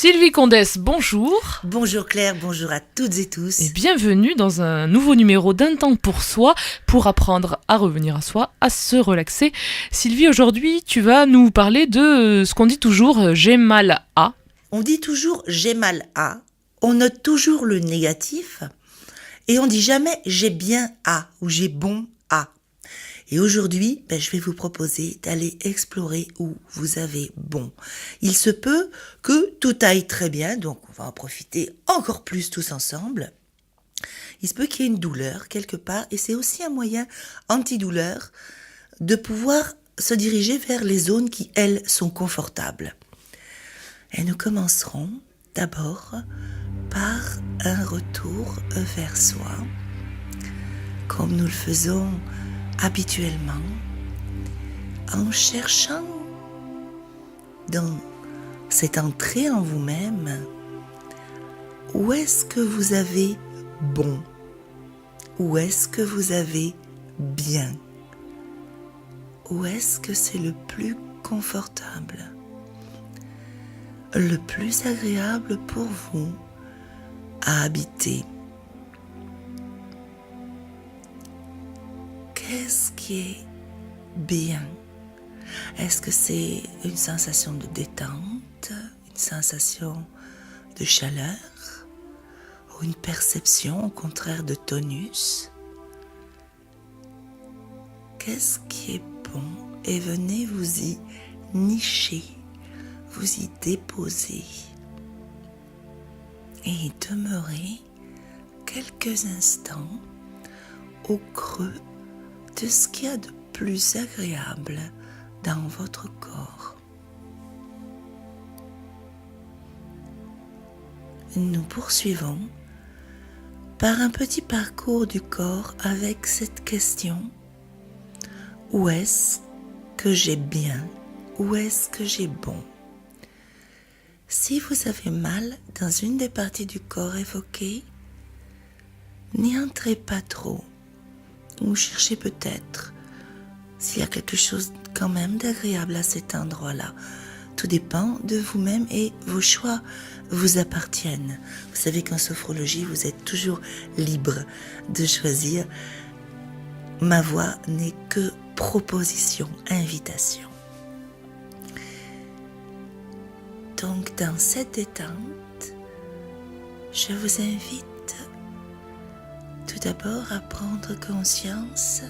Sylvie Condès, bonjour. Bonjour Claire, bonjour à toutes et tous. Et bienvenue dans un nouveau numéro d'Un temps pour soi, pour apprendre à revenir à soi, à se relaxer. Sylvie, aujourd'hui, tu vas nous parler de ce qu'on dit toujours, j'ai mal à. On dit toujours j'ai mal à, on note toujours le négatif et on dit jamais j'ai bien à ou j'ai bon à. Et aujourd'hui, je vais vous proposer d'aller explorer où vous avez bon. Il se peut que tout aille très bien, donc on va en profiter encore plus tous ensemble. Il se peut qu'il y ait une douleur quelque part et c'est aussi un moyen antidouleur de pouvoir se diriger vers les zones qui, elles, sont confortables. Et nous commencerons d'abord par un retour vers soi, comme nous le faisons habituellement, en cherchant dans cette entrée en vous-même, où est-ce que vous avez bon, où est-ce que vous avez bien, où est-ce que c'est le plus confortable, le plus agréable pour vous à habiter. Qu'est-ce qui est bien? Est-ce que c'est une sensation de détente, une sensation de chaleur, ou une perception au contraire de tonus? Qu'est-ce qui est bon? Et venez vous y nicher, vous y déposer et y demeurer quelques instants au creux de ce qu'il y a de plus agréable dans votre corps. Nous poursuivons par un petit parcours du corps avec cette question: où est-ce que j'ai bien? Où est-ce que j'ai bon? Si vous avez mal dans une des parties du corps évoquées, n'y entrez pas trop. Ou cherchez peut-être s'il y a quelque chose quand même d'agréable à cet endroit-là. Tout dépend de vous-même et vos choix vous appartiennent. Vous savez qu'en sophrologie, vous êtes toujours libre de choisir. Ma voix n'est que proposition, invitation. Donc dans cette détente, je vous invite tout d'abord à prendre conscience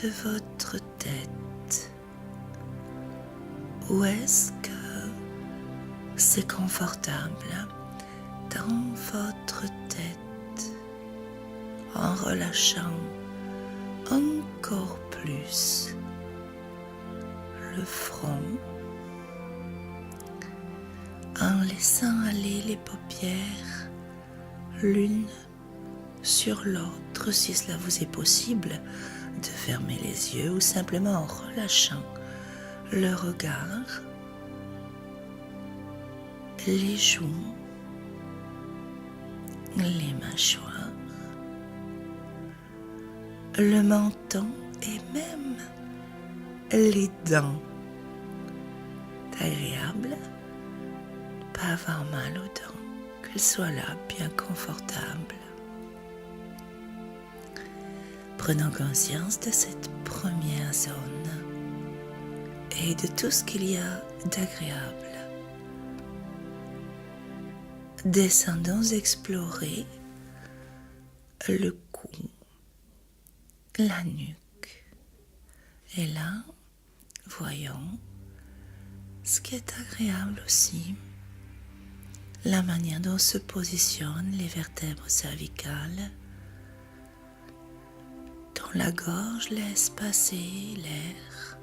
de votre tête. Où est-ce que c'est confortable dans votre tête, en relâchant encore plus le front, en laissant aller les paupières l'une sur l'autre, si cela vous est possible, de fermer les yeux ou simplement en relâchant le regard, les joues, les mâchoires, le menton et même les dents. Agréable, pas avoir mal aux dents, qu'elles soient là, bien confortables. Prenons conscience de cette première zone et de tout ce qu'il y a d'agréable. Descendons explorer le cou, la nuque. Et là, voyons ce qui est agréable aussi. La manière dont se positionnent les vertèbres cervicales, dont la gorge laisse passer l'air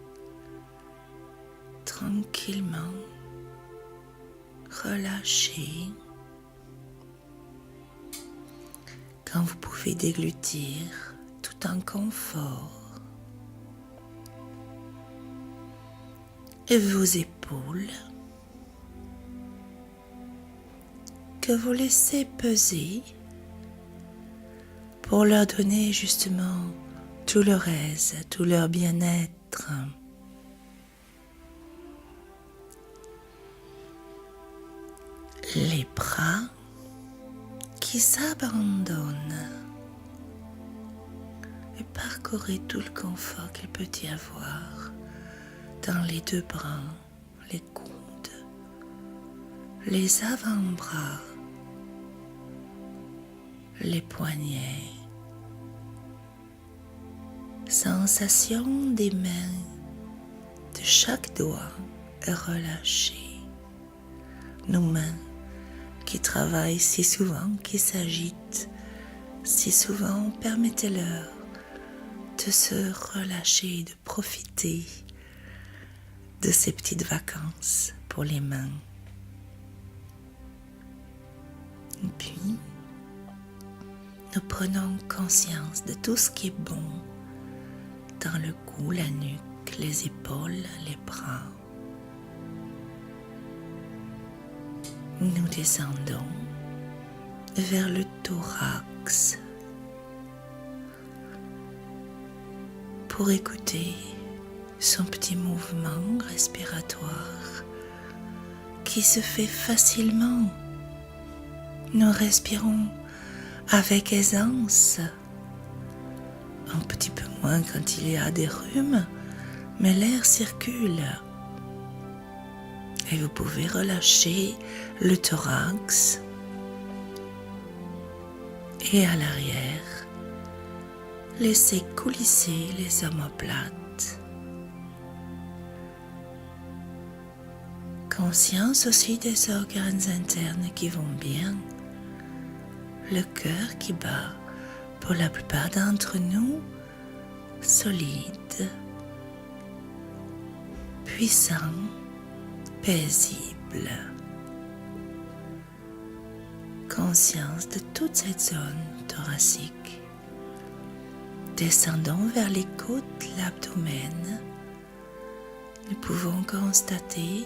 tranquillement, relâché. Quand vous pouvez déglutir tout en confort. Et vos épaules, que vous laissez peser pour leur donner justement tout leur aise, tout leur bien-être. les bras qui s'abandonnent et parcourez tout le confort qu'il peut y avoir dans les deux bras, les coudes, les avant-bras, les poignets. Sensation des mains de chaque doigt est relâchée. Nos mains qui travaillent si souvent, qui s'agitent si souvent, permettez-leur de se relâcher, de profiter de ces petites vacances pour les mains. Et puis, nous prenons conscience de tout ce qui est bon dans le cou, la nuque, les épaules, les bras. Nous descendons vers le thorax pour écouter son petit mouvement respiratoire qui se fait facilement. Nous respirons avec aisance, un petit peu moins quand il y a des rhumes, mais l'air circule. Et vous pouvez relâcher le thorax et à l'arrière, laissez coulisser les omoplates. Conscience aussi des organes internes qui vont bien, le cœur qui bat pour la plupart d'entre nous, solide, puissant, paisible. Conscience de toute cette zone thoracique. Descendons vers les côtes, l'abdomen. Nous pouvons constater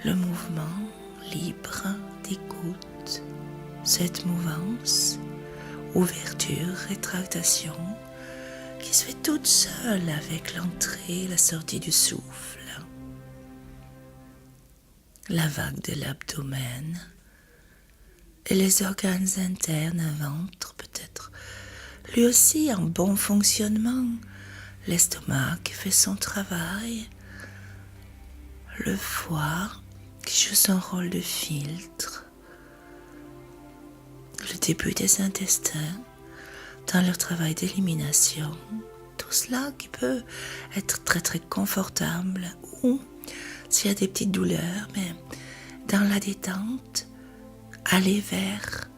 le mouvement libre des côtes, cette mouvance, ouverture, rétractation, qui se fait toute seule avec l'entrée et la sortie du souffle. La vague de l'abdomen et les organes internes, un ventre peut-être, lui aussi en bon fonctionnement, l'estomac qui fait son travail, le foie qui joue son rôle de filtre, le début des intestins dans leur travail d'élimination, tout cela qui peut être très très confortable ou s'il y a des petites douleurs, mais dans la détente, aller vers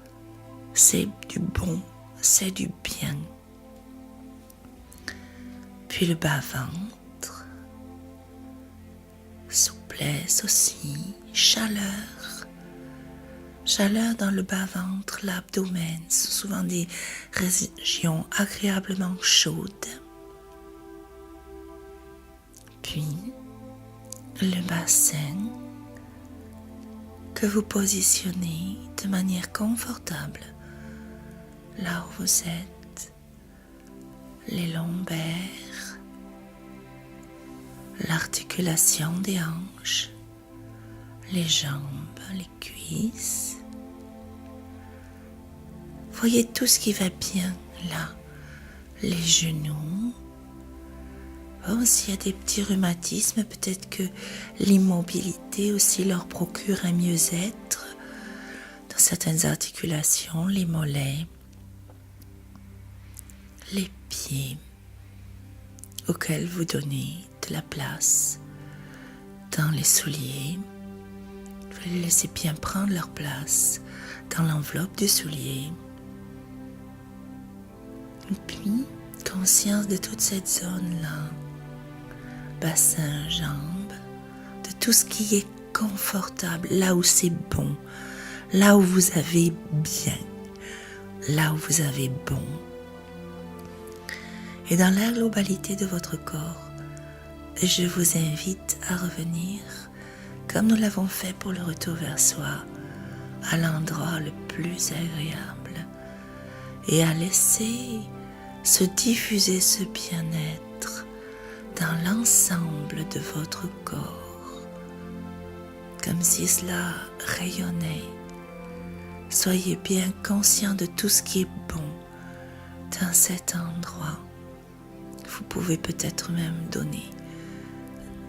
c'est du bon, c'est du bien. Puis le bas-ventre, souplesse aussi, chaleur dans le bas-ventre, l'abdomen, ce sont souvent des régions agréablement chaudes. Puis le bassin que vous positionnez de manière confortable là où vous êtes, les lombaires, l'articulation des hanches, les jambes, les cuisses. Voyez tout ce qui va bien là, les genoux. Bon, s'il y a des petits rhumatismes, peut-être que l'immobilité aussi leur procure un mieux-être dans certaines articulations, les mollets, les pieds auxquels vous donnez de la place dans les souliers. Vous les laissez bien prendre leur place dans l'enveloppe du soulier. Et puis, conscience de toute cette zone-là, bassin, jambes, de tout ce qui est confortable, là où c'est bon, là où vous avez bien, là où vous avez bon. Et dans la globalité de votre corps, je vous invite à revenir, comme nous l'avons fait pour le retour vers soi, à l'endroit le plus agréable et à laisser se diffuser ce bien-être dans l'ensemble de votre corps. comme si cela rayonnait. Soyez bien conscient de tout ce qui est bon dans cet endroit. Vous pouvez peut-être même donner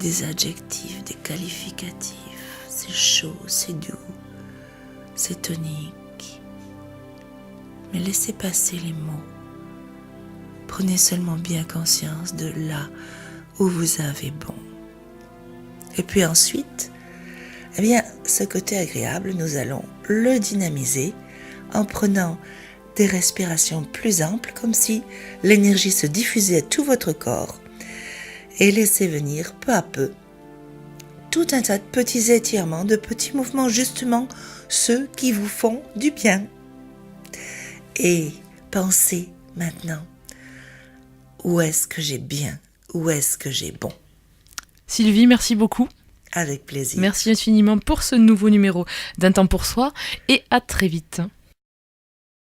des adjectifs, des qualificatifs. C'est chaud, c'est doux, c'est tonique. Mais laissez passer les mots. Prenez seulement bien conscience de là où vous avez bon. Et puis ensuite, eh bien, ce côté agréable, nous allons le dynamiser en prenant des respirations plus amples, comme si l'énergie se diffusait à tout votre corps, et laissez venir peu à peu tout un tas de petits étirements, de petits mouvements, justement ceux qui vous font du bien. Et pensez maintenant, où est-ce que j'ai bien, où est-ce que j'ai bon? Sylvie, merci beaucoup. Avec plaisir. Merci infiniment pour ce nouveau numéro d'Un temps pour soi et à très vite.